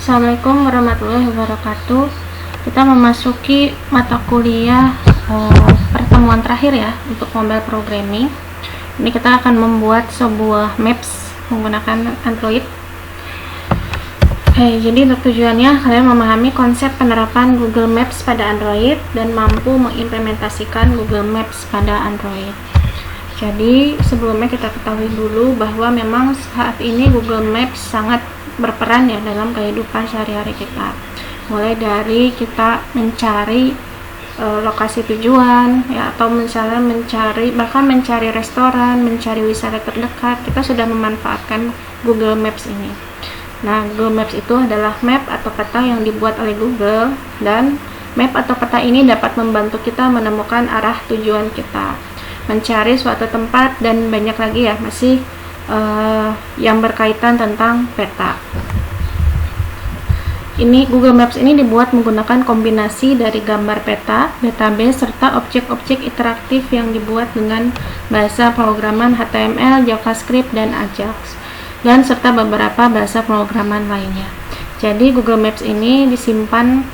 Assalamualaikum warahmatullahi wabarakatuh. Kita memasuki mata kuliah pertemuan terakhir ya untuk mobile programming. Ini kita akan membuat sebuah maps menggunakan Android. Jadi untuk tujuannya kalian memahami konsep penerapan Google Maps pada Android dan mampu mengimplementasikan Google Maps pada Android. Jadi sebelumnya kita ketahui dulu bahwa memang saat ini Google Maps sangat berperan ya dalam kehidupan sehari-hari kita. Mulai dari kita mencari lokasi tujuan ya, atau misalnya mencari restoran, mencari wisata terdekat, kita sudah memanfaatkan Google Maps ini. Nah, Google Maps itu adalah map atau peta yang dibuat oleh Google, dan map atau peta ini dapat membantu kita menemukan arah tujuan kita, mencari suatu tempat, dan banyak lagi ya masih yang berkaitan tentang peta. Ini Google Maps ini dibuat menggunakan kombinasi dari gambar peta, database, serta objek-objek interaktif yang dibuat dengan bahasa pemrograman HTML, JavaScript, dan Ajax, dan serta beberapa bahasa pemrograman lainnya. Jadi Google Maps ini disimpan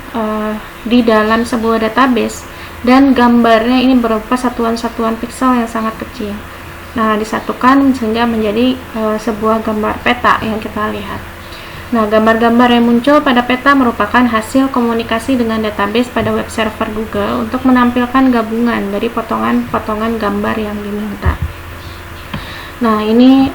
di dalam sebuah database, dan gambarnya ini berupa satuan-satuan piksel yang sangat kecil. Nah, disatukan sehingga menjadi sebuah gambar peta yang kita lihat. Nah, gambar-gambar yang muncul pada peta merupakan hasil komunikasi dengan database pada web server Google untuk menampilkan gabungan dari potongan-potongan gambar yang diminta. Nah, ini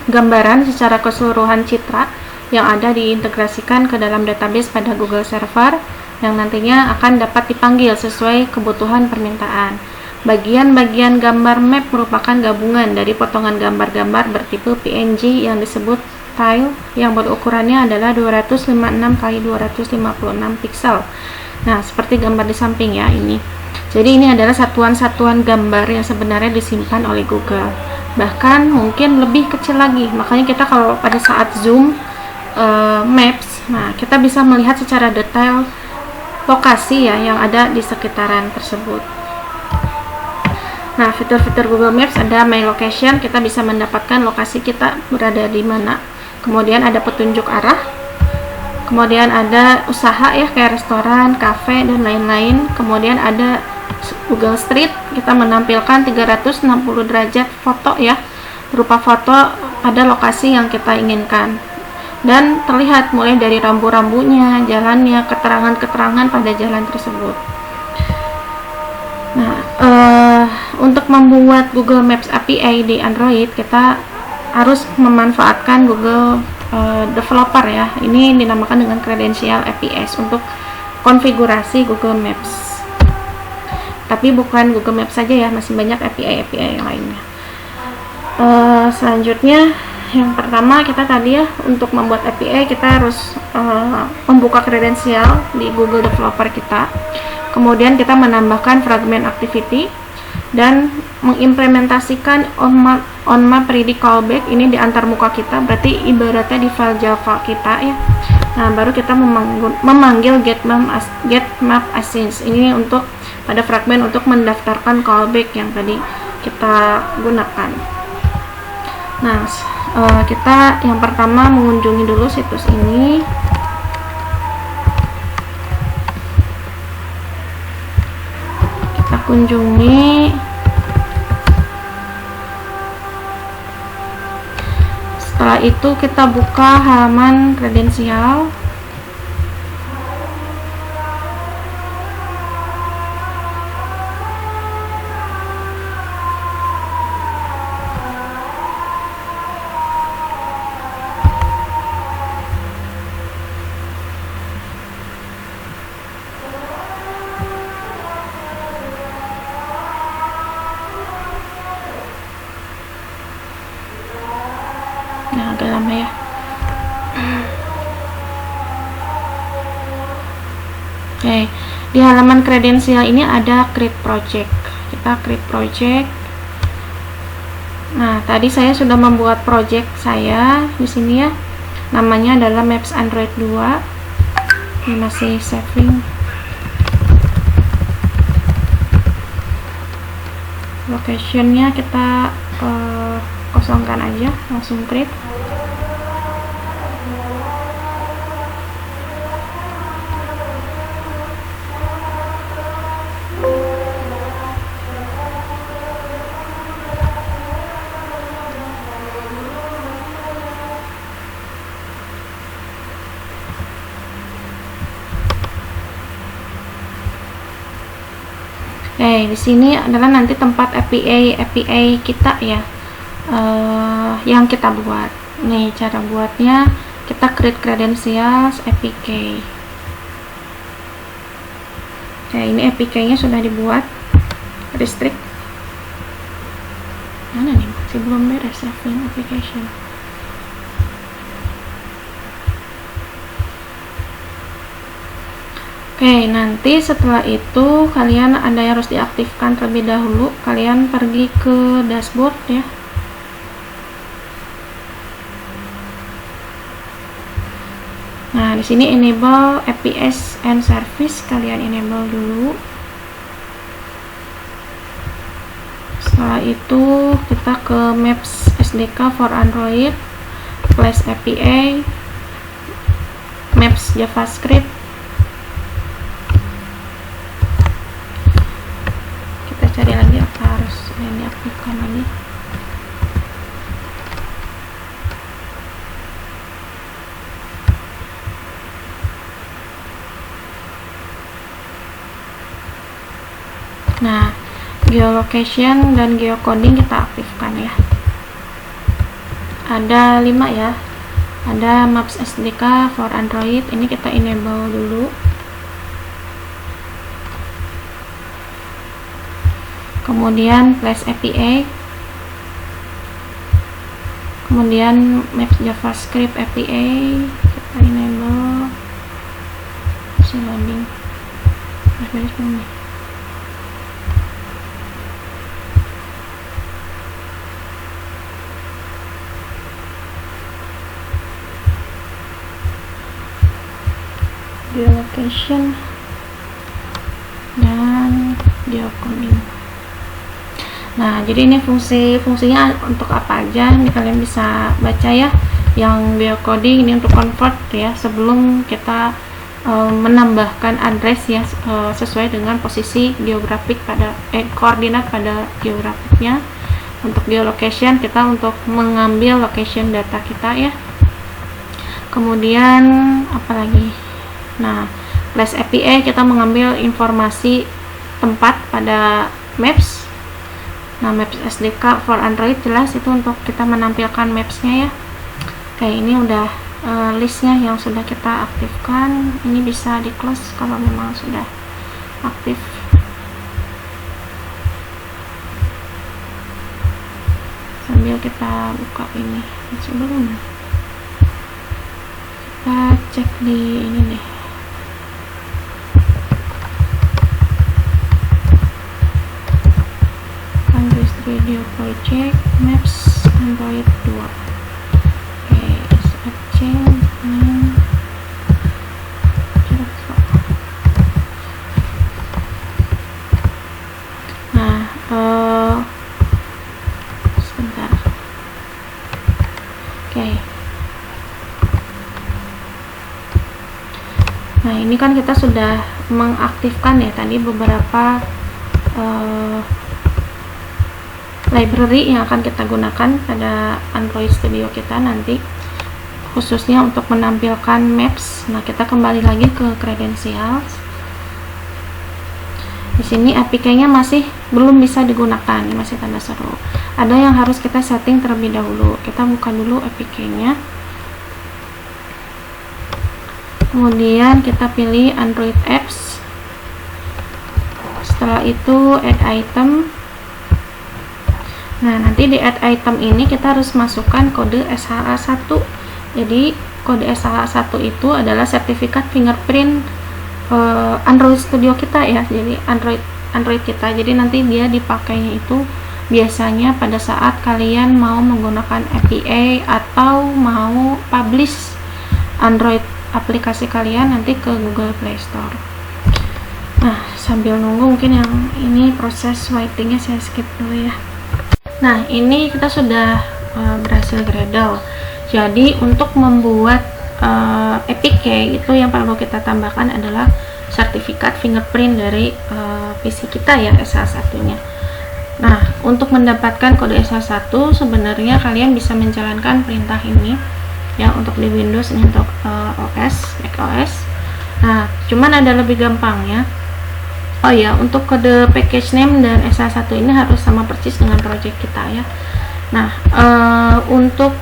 gambaran secara keseluruhan citra yang ada diintegrasikan ke dalam database pada Google server yang nantinya akan dapat dipanggil sesuai kebutuhan permintaan. Bagian-bagian gambar map merupakan gabungan dari potongan gambar-gambar bertipe PNG yang disebut tile, yang berukurannya adalah 256 x 256 piksel. Nah, seperti gambar di samping ya ini. Jadi ini adalah satuan-satuan gambar yang sebenarnya disimpan oleh Google. Bahkan mungkin lebih kecil lagi. Makanya kita kalau pada saat zoom maps, nah kita bisa melihat secara detail lokasi ya yang ada di sekitaran tersebut. Nah, fitur-fitur Google Maps ada My Location, kita bisa mendapatkan lokasi kita berada di mana. Kemudian ada petunjuk arah. Kemudian ada usaha ya, kayak restoran, kafe, dan lain-lain. Kemudian ada Google Street, kita menampilkan 360 derajat foto ya, berupa foto pada lokasi yang kita inginkan. Dan terlihat mulai dari rambu-rambunya, jalannya, keterangan-keterangan pada jalan tersebut. Nah, untuk membuat Google Maps API di Android, kita harus memanfaatkan Google Developer ya. Ini dinamakan dengan kredensial APIs untuk konfigurasi Google Maps. Tapi bukan Google Maps saja ya, masih banyak API lainnya. Selanjutnya, yang pertama kita tadi ya, untuk membuat API kita harus membuka kredensial di Google Developer kita. Kemudian kita menambahkan fragment activity dan mengimplementasikan onMap ready callback ini di antar muka kita, berarti ibaratnya di file Java kita ya. Nah, baru kita memanggil getMap async ini untuk pada fragment untuk mendaftarkan callback yang tadi kita gunakan. Nah, kita yang pertama mengunjungi dulu situs ini. Kunjungi. Setelah itu kita buka halaman kredensial. Nah, agak lama ya. Oke, di halaman kredensial ini ada create project. Kita create project. Nah, tadi saya sudah membuat project saya di sini ya. Namanya adalah Maps Android 2. Ini masih saving. Locationnya kita kosongkan aja, langsung create. Di sini adalah nanti tempat API kita ya, yang kita buat. Nih cara buatnya, kita create credentials APK. Ini APK-nya sudah dibuat. Restrict. Mana nih? Masih belum beres saving application. Nanti setelah itu kalian ada yang harus diaktifkan terlebih dahulu. Kalian pergi ke dashboard ya. Nah, di sini enable APIs and service, kalian enable dulu. Setelah itu kita ke Maps SDK for Android, Flash API, Maps JavaScript. Kita cari lagi apa harus yang diaktifkan lagi. Nah, geolocation dan geocoding kita aktifkan ya. Ada 5 ya. Ada Maps SDK for Android, ini kita enable dulu. Kemudian Flash API. Kemudian Maps JavaScript API kita enable. Masih loading. Beres belum nih? Geolocation dan geocoding. Nah, jadi ini fungsinya untuk apa aja? Ini kalian bisa baca ya. Yang geocoding ini untuk convert ya, sebelum kita menambahkan address ya, sesuai dengan posisi geografik pada koordinat pada geografiknya. Untuk geolocation kita untuk mengambil location data kita ya. Kemudian apa lagi? Nah, Flash API kita mengambil informasi tempat pada Maps. Nah, Maps SDK for Android jelas itu untuk kita menampilkan Maps-nya ya. Ini udah listnya yang sudah kita aktifkan. Ini bisa di close kalau memang sudah aktif. Sambil kita buka ini. Sebelum kita cek di ini deh. Video project Maps Android 2. Searching sebentar. Nah, ini kan kita sudah mengaktifkan ya tadi beberapa library yang akan kita gunakan pada Android Studio kita nanti, khususnya untuk menampilkan Maps. Nah, kita kembali lagi ke credentials. Di sini APK-nya masih belum bisa digunakan, masih tanda seru. Ada yang harus kita setting terlebih dahulu. Kita buka dulu APK-nya. Kemudian kita pilih Android Apps. Setelah itu add item. Nah, nanti di add item ini kita harus masukkan kode SHA-1. Jadi kode SHA-1 itu adalah sertifikat fingerprint Android Studio kita ya. Jadi Android kita. Jadi nanti dia dipakainya itu biasanya pada saat kalian mau menggunakan API atau mau publish Android aplikasi kalian nanti ke Google Play Store. Nah, sambil nunggu mungkin yang ini proses waitingnya saya skip dulu ya. Nah, ini kita sudah berhasil Gradle. Jadi untuk membuat APK itu yang perlu kita tambahkan adalah sertifikat fingerprint dari PC kita ya, SH1-nya. Nah, untuk mendapatkan kode SH1 sebenarnya kalian bisa menjalankan perintah ini ya, untuk di Windows, ini untuk OS, Mac OS. Nah, cuman ada lebih gampangnya. Oh ya, untuk kode package name dan SH1 ini harus sama persis dengan project kita ya. Nah, untuk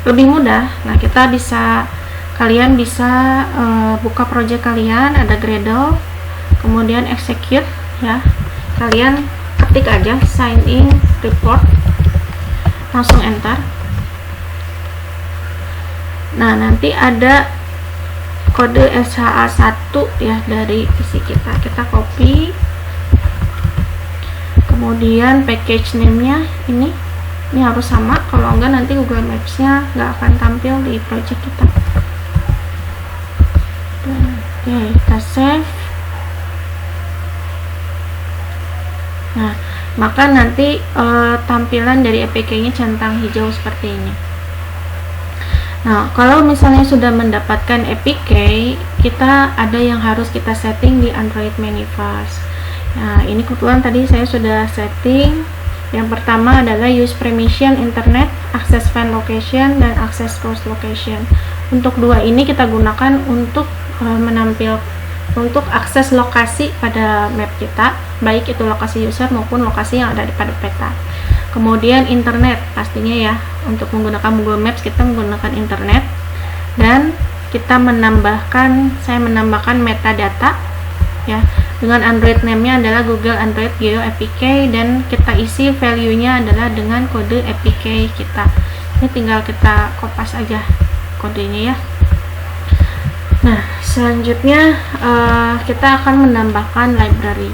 lebih mudah, nah kalian bisa buka project kalian, ada Gradle, kemudian execute ya. Kalian ketik aja sign in report, langsung enter. Nah, nanti ada kode SHA1 ya dari PC kita copy, kemudian package name-nya ini harus sama, kalau enggak nanti Google Maps-nya nggak akan tampil di project kita. Oke, kita save. Nah, maka nanti tampilan dari APK-nya centang hijau seperti ini. Nah, kalau misalnya sudah mendapatkan APK, kita ada yang harus kita setting di Android Manifest. Nah, ini kebetulan tadi saya sudah setting. Yang pertama adalah use permission internet, access fan location, dan access cross location. Untuk dua ini kita gunakan untuk untuk akses lokasi pada map kita, baik itu lokasi user maupun lokasi yang ada pada peta. Kemudian internet pastinya ya, untuk menggunakan Google Maps kita menggunakan internet, dan kita saya menambahkan metadata ya, dengan Android name-nya adalah Google Android Geo APK, dan kita isi value-nya adalah dengan kode APK kita. Ini tinggal kita kopas aja kodenya ya. Nah, selanjutnya kita akan menambahkan library.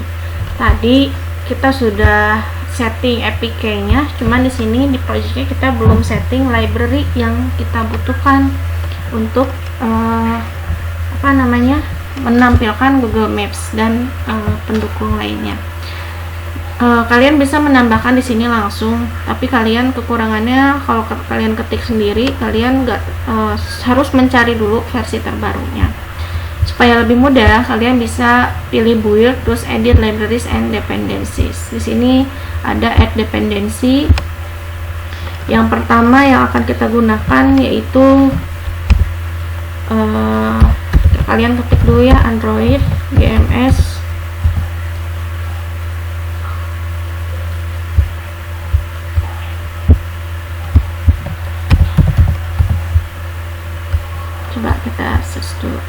Tadi kita sudah setting APK-nya, cuman di sini di project-nya kita belum setting library yang kita butuhkan untuk menampilkan Google Maps dan pendukung lainnya. Kalian bisa menambahkan di sini langsung, tapi kalian kekurangannya kalau kalian ketik sendiri, kalian harus mencari dulu versi terbarunya. Supaya lebih mudah, kalian bisa pilih build, terus edit libraries and dependencies. Di sini ada add dependency. Yang pertama yang akan kita gunakan yaitu kalian ketik dulu ya, Android GMS coba kita search dulu.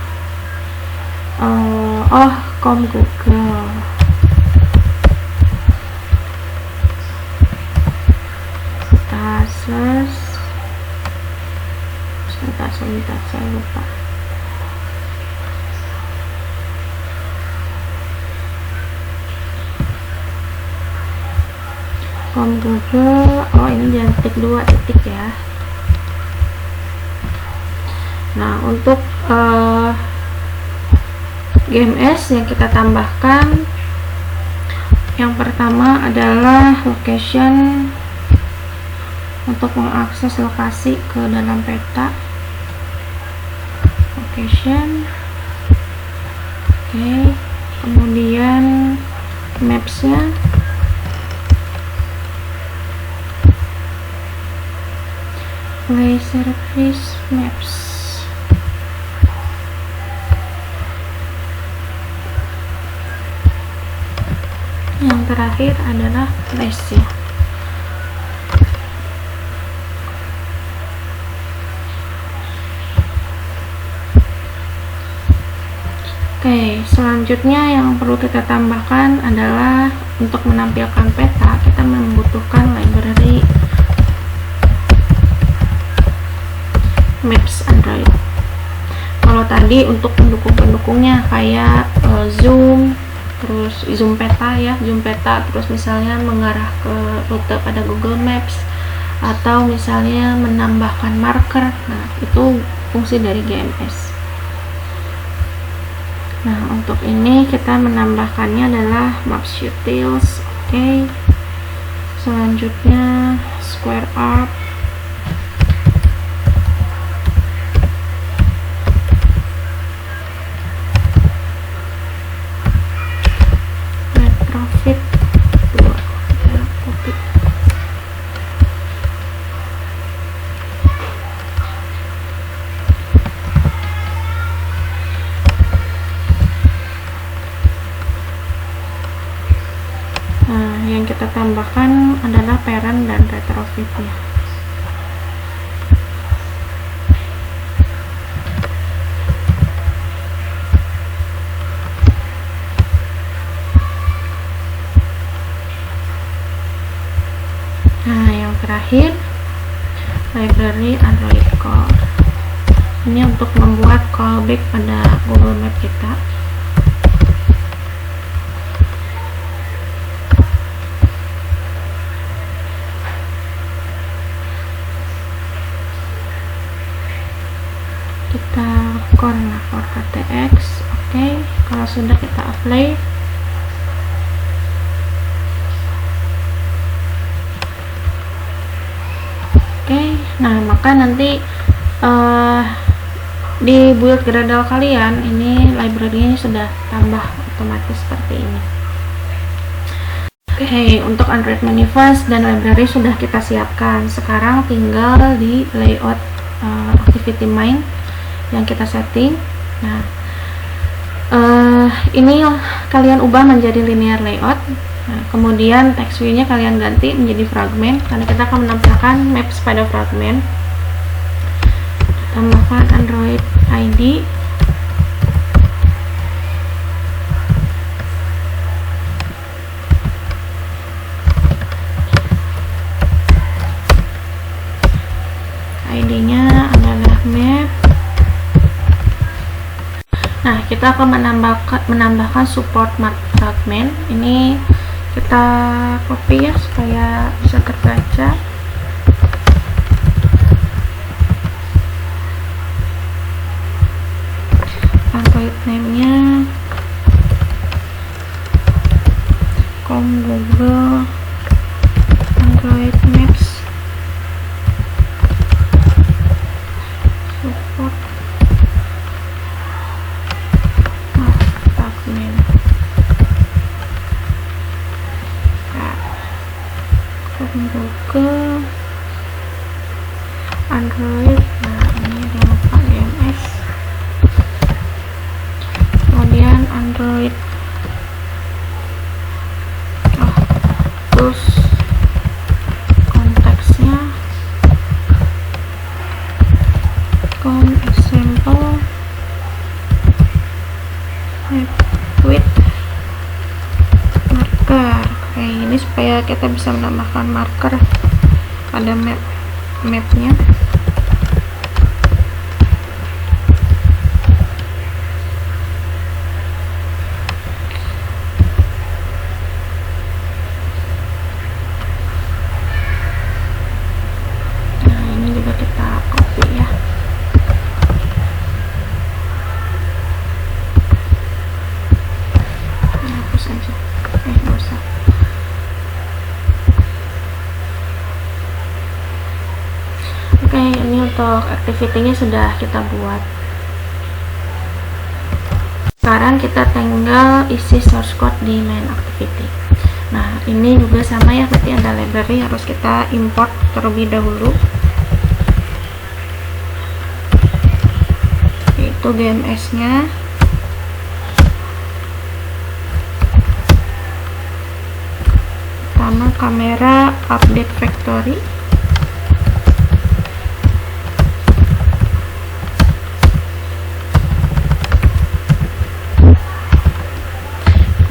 Com Google. Kita search sebentar saya lupa. Com Google. Oh, ini jangan ketik 2 titik ya. Nah, untuk GMS yang kita tambahkan, yang pertama adalah location, untuk mengakses lokasi ke dalam peta. Location, oke. Kemudian maps-nya, play service maps. Yang terakhir adalah place ya. Oke, selanjutnya yang perlu kita tambahkan adalah untuk menampilkan peta, kita membutuhkan library Maps Android. Kalau tadi untuk pendukung-pendukungnya kayak zoom, terus zoom peta ya, zoom peta, terus misalnya mengarah ke rute pada Google Maps, atau misalnya menambahkan marker. Nah, itu fungsi dari GMS. Nah, untuk ini kita menambahkannya adalah Maps Utils. Oke. Selanjutnya Square Art. Retrofit 2. Kita copy. kita tambahkan adalah parent dan retrofitnya. Nah, yang terakhir library Android Core. Ini untuk membuat callback pada Google Map kita. Kita core for KTX. Oke, kalau sudah kita apply. Nah, maka nanti di build Gradle kalian ini library-nya sudah tambah otomatis seperti ini. Untuk Android Manifest dan library sudah kita siapkan. Sekarang tinggal di layout activity main yang kita setting. Nah, ini kalian ubah menjadi linear layout. Nah, kemudian text view-nya kalian ganti menjadi fragment karena kita akan menampilkan maps pada fragment. Tambahkan Android ID. ID-nya adalah map. Nah, kita akan menambahkan support map fragment. Ini kita copy ya supaya bisa terbaca. Android name-nya Google Android Maps support fragment. Google Android. Nah, ini jangan lupa DNS. Kemudian Android terus konteksnya example with marker. Kayak ini supaya kita bisa menambahkan marker pada mapnya. Nah, ini juga kita copy ya. Hapus aja. Nggak usah. Oke, ini untuk activity-nya sudah kita buat. Sekarang kita tinggal isi source code di main activity. Nah, ini juga sama ya, berarti ada library harus kita import terlebih dahulu, yaitu GMS-nya. Pertama, kamera update factory.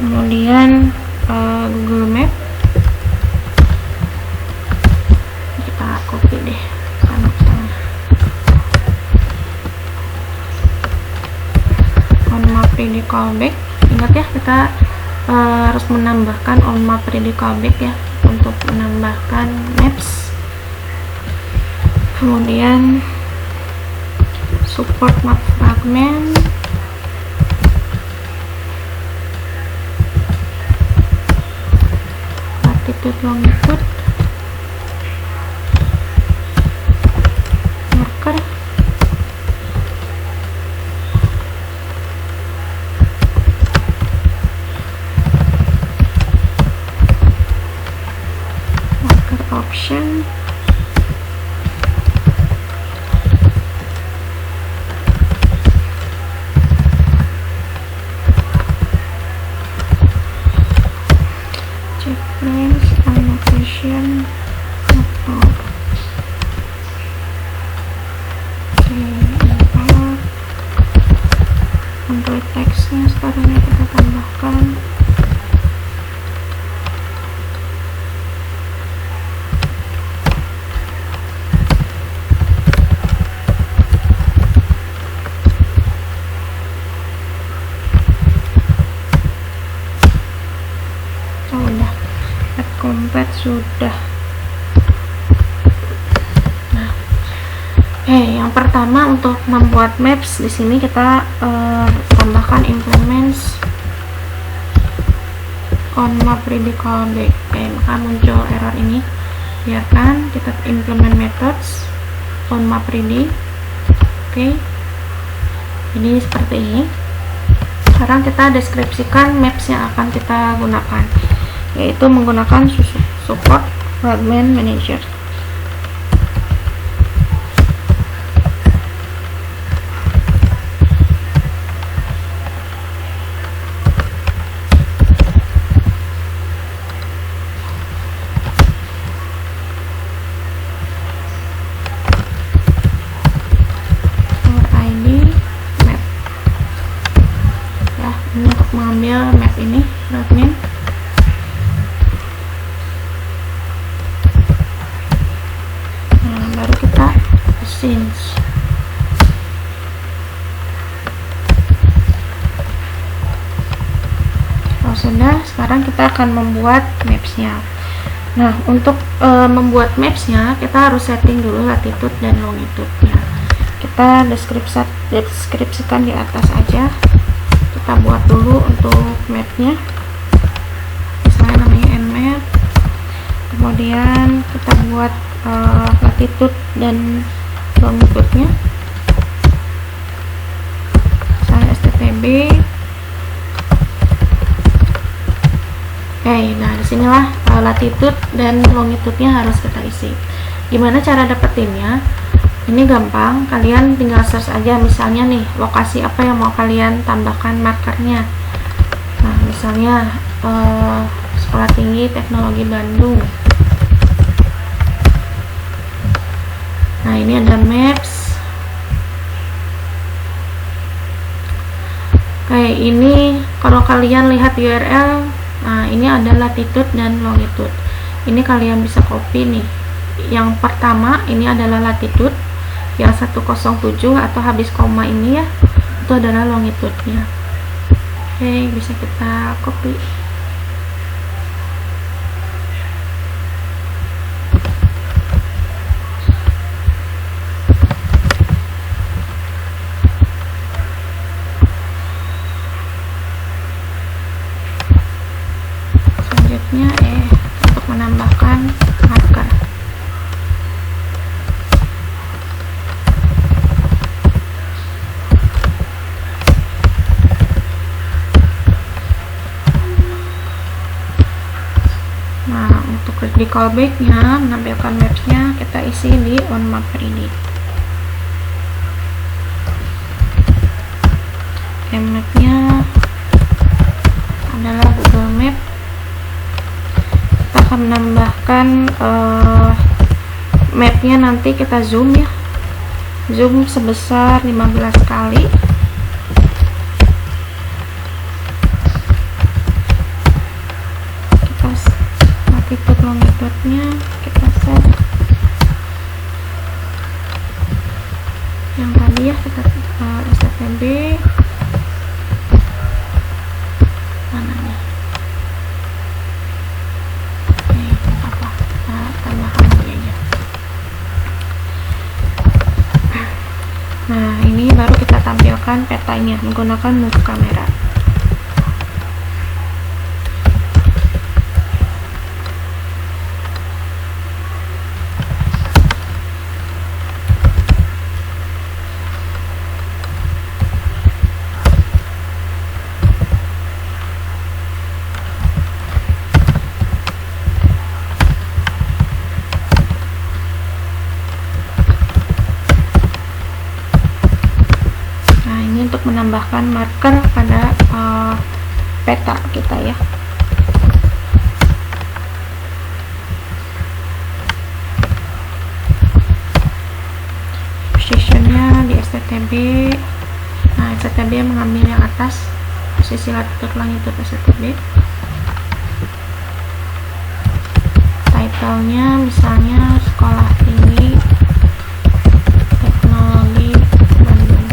Kemudian Google Map kita copy deh sana. On map ready callback. Ingat ya, kita harus menambahkan on map ready callback ya untuk menambahkan maps. Kemudian support map fragment. Latitude longitude marker. Marker option. Check frames. membuat maps, di sini kita tambahkan implements on map ready callback. Oke, maka muncul error ini. Biarkan kita implement methods on map ready. Oke, ini seperti ini. Sekarang kita deskripsikan maps yang akan kita gunakan, yaitu menggunakan support fragment manager. Mengambil map ini fragment. Nah, baru kita change. Kalau sudah, sekarang kita akan membuat mapsnya. Nah, untuk membuat mapsnya kita harus setting dulu latitude dan longitude-nya. Kita deskripsikan di atas aja. Kita buat dulu untuk mapnya, misalnya namanya nmap. Kemudian kita buat latitude dan longitude-nya, misalnya stb. Oke, nah disinilah latitude dan longitude-nya harus kita isi. Gimana cara dapetinnya? Ini gampang, kalian tinggal search aja, misalnya nih lokasi apa yang mau kalian tambahkan markernya. Nah, misalnya Sekolah Tinggi Teknologi Bandung. Nah, ini ada maps. Kayak ini, kalau kalian lihat URL, nah ini ada latitude dan longitude. Ini kalian bisa copy nih. Yang pertama ini adalah latitude, yang 107 atau habis koma ini ya, itu adalah longitude-nya. Oke, bisa kita copy. Selanjutnya untuk menambahkan marker. Nah, untuk di callback-nya, menampilkan maps-nya, kita isi di on map ready. Map-nya adalah Google Map. Kita akan menambahkan map-nya, nanti kita zoom ya, zoom sebesar 15 kali. Latitude longitude-nya kita set yang tadi ya, kita stb mana nih. Apa kita tambahkan lagi aja. Nah, ini baru kita tampilkan petanya menggunakan move kamera. Untuk menambahkan marker pada peta kita ya. Positionnya di stb. Nah, stb mengambil yang atas, posisi latitude longitude stb. Title-nya misalnya Sekolah Tinggi Teknologi Bandung.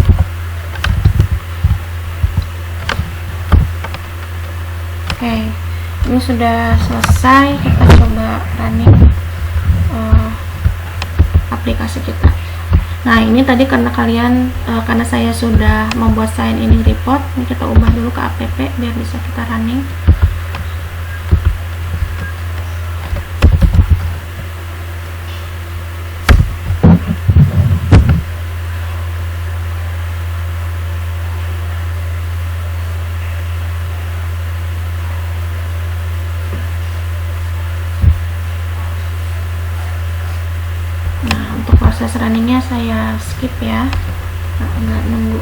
Oke, ini sudah selesai. Kita coba running aplikasi kita. Nah, ini tadi karena karena saya sudah membuat sign in report, ini kita ubah dulu ke app biar bisa kita running. Proses runningnya saya skip ya, nggak nunggu.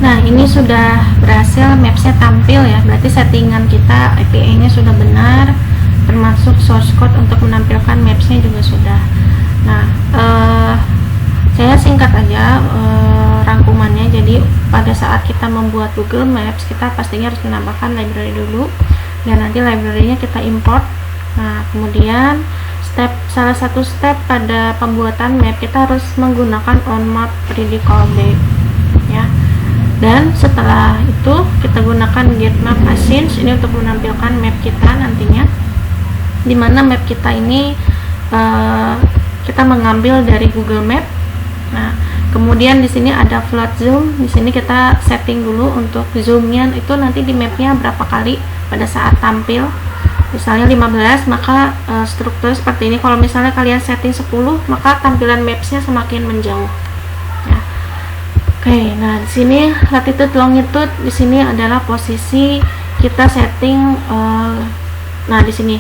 Nah, ini sudah berhasil mapsnya tampil ya, berarti settingan kita API-nya sudah benar, termasuk source code untuk menampilkan mapsnya juga sudah. Nah, saya singkat aja rangkumannya. Jadi pada saat kita membuat Google Maps, kita pastinya harus menambahkan library dulu, dan nanti library-nya kita import. Nah, kemudian salah satu step pada pembuatan map, kita harus menggunakan onMap ready callback ya. Dan setelah itu kita gunakan getMap machines ini untuk menampilkan map kita nantinya, dimana map kita ini kita mengambil dari Google Map. Nah, kemudian di sini ada float zoom, di sini kita setting dulu untuk zoomnya itu nanti di mapnya berapa kali pada saat tampil. Misalnya 15, maka struktur seperti ini. Kalau misalnya kalian setting 10, maka tampilan mapsnya semakin menjauh ya. Oke, nah di sini latitude longitude, di sini adalah posisi kita setting. Nah, di sini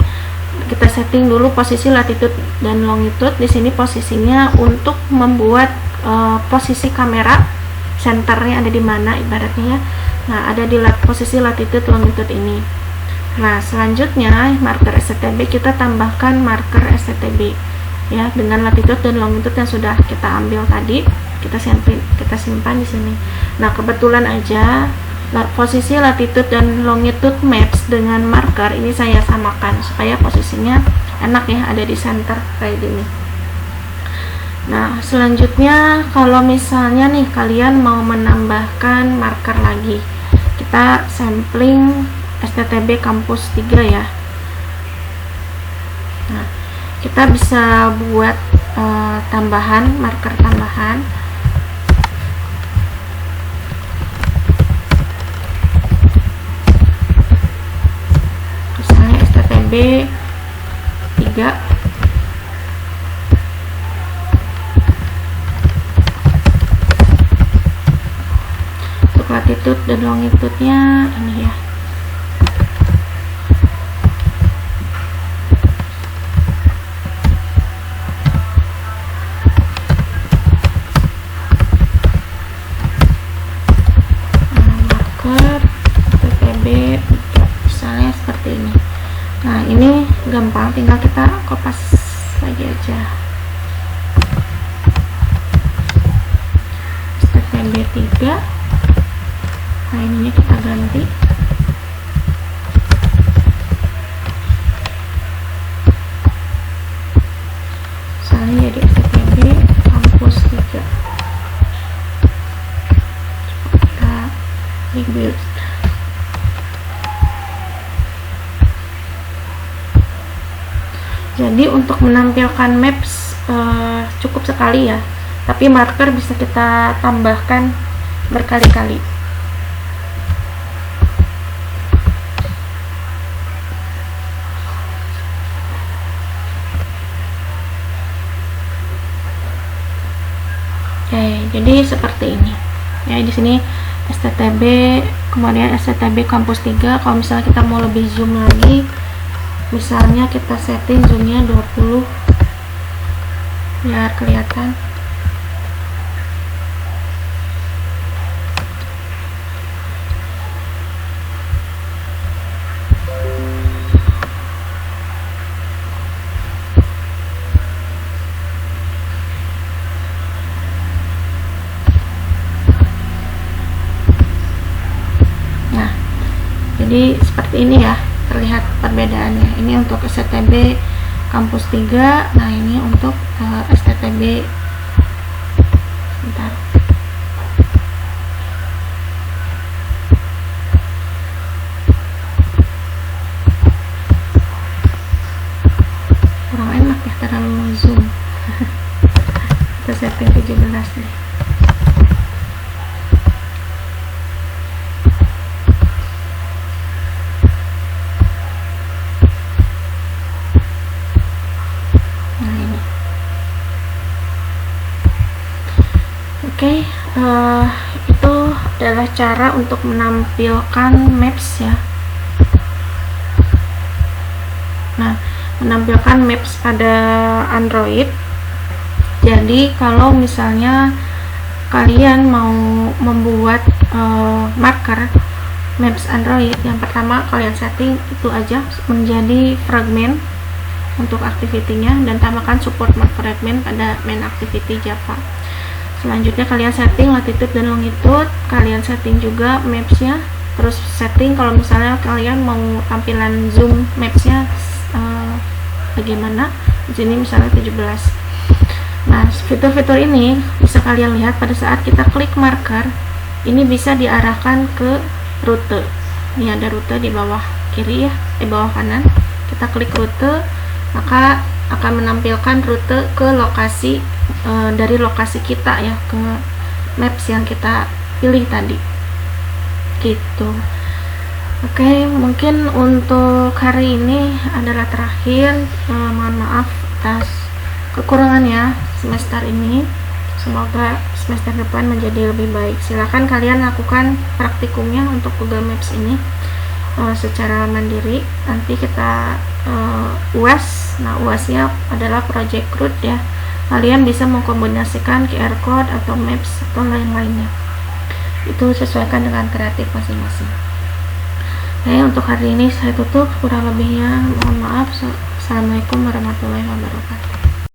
kita setting dulu posisi latitude dan longitude. Di sini posisinya untuk membuat posisi kamera senternya ada di mana ibaratnya. Nah, ada di posisi latitude longitude ini. Nah, selanjutnya marker STB kita tambahkan marker STB ya, dengan latitude dan longitude yang sudah kita ambil tadi, kita simpan di sini. Nah, kebetulan aja posisi latitude dan longitude maps dengan marker ini saya samakan supaya posisinya enak ya, ada di center kayak gini. Nah, selanjutnya kalau misalnya nih kalian mau menambahkan marker lagi, kita sampling STTB kampus 3 ya. Nah, kita bisa buat marker tambahan. Misalnya STTB 3. Untuk latitude dan longitude-nya ini ya. Nah, ini gampang, tinggal kita kopas lagi aja. STTB 3. Nah, ininya kita ganti. Misalnya jadi STTB kampus 3. Kita rebuild. Jadi untuk menampilkan maps cukup sekali ya, tapi marker bisa kita tambahkan berkali-kali. Oke, jadi seperti ini. Ya, di sini STTB, kemudian STTB kampus 3. Kalau misalnya kita mau lebih zoom lagi, misalnya kita setting zoomnya 20 biar kelihatan. Nah, jadi seperti ini ya, terlihat perbedaannya. Ini untuk STTB kampus 3. Nah, ini untuk STTB bentar. Kita setting 17 nih. Nah ini. Oke, itu adalah cara untuk menampilkan maps ya. Nah, menampilkan maps pada Android. Jadi kalau misalnya kalian mau membuat marker maps Android, yang pertama kalian setting itu aja menjadi fragment untuk activity-nya dan tambahkan support mark fragment pada main activity Java. Selanjutnya kalian setting latitude dan longitude, kalian setting juga maps-nya, terus setting kalau misalnya kalian mau tampilan zoom maps-nya bagaimana. Di sini misalnya 17. Nah, fitur-fitur ini bisa kalian lihat pada saat kita klik marker, ini bisa diarahkan ke rute. Ini ada rute di bawah kiri ya, di bawah kanan. Kita klik rute, maka akan menampilkan rute ke lokasi dari lokasi kita ya, ke maps yang kita pilih tadi. Gitu. Oke, mungkin untuk hari ini adalah terakhir. Mohon maaf atas kekurangannya semester ini. Semoga semester depan menjadi lebih baik. Silahkan kalian lakukan praktikumnya untuk Google Maps ini secara mandiri. Nanti kita UAS. Nah, UASnya adalah Project Root ya. Kalian bisa mengkombinasikan QR code atau maps atau lain-lainnya. Itu sesuaikan dengan kreatif masing-masing. Oke, untuk hari ini saya tutup. Kurang lebihnya mohon maaf. Assalamualaikum warahmatullahi wabarakatuh.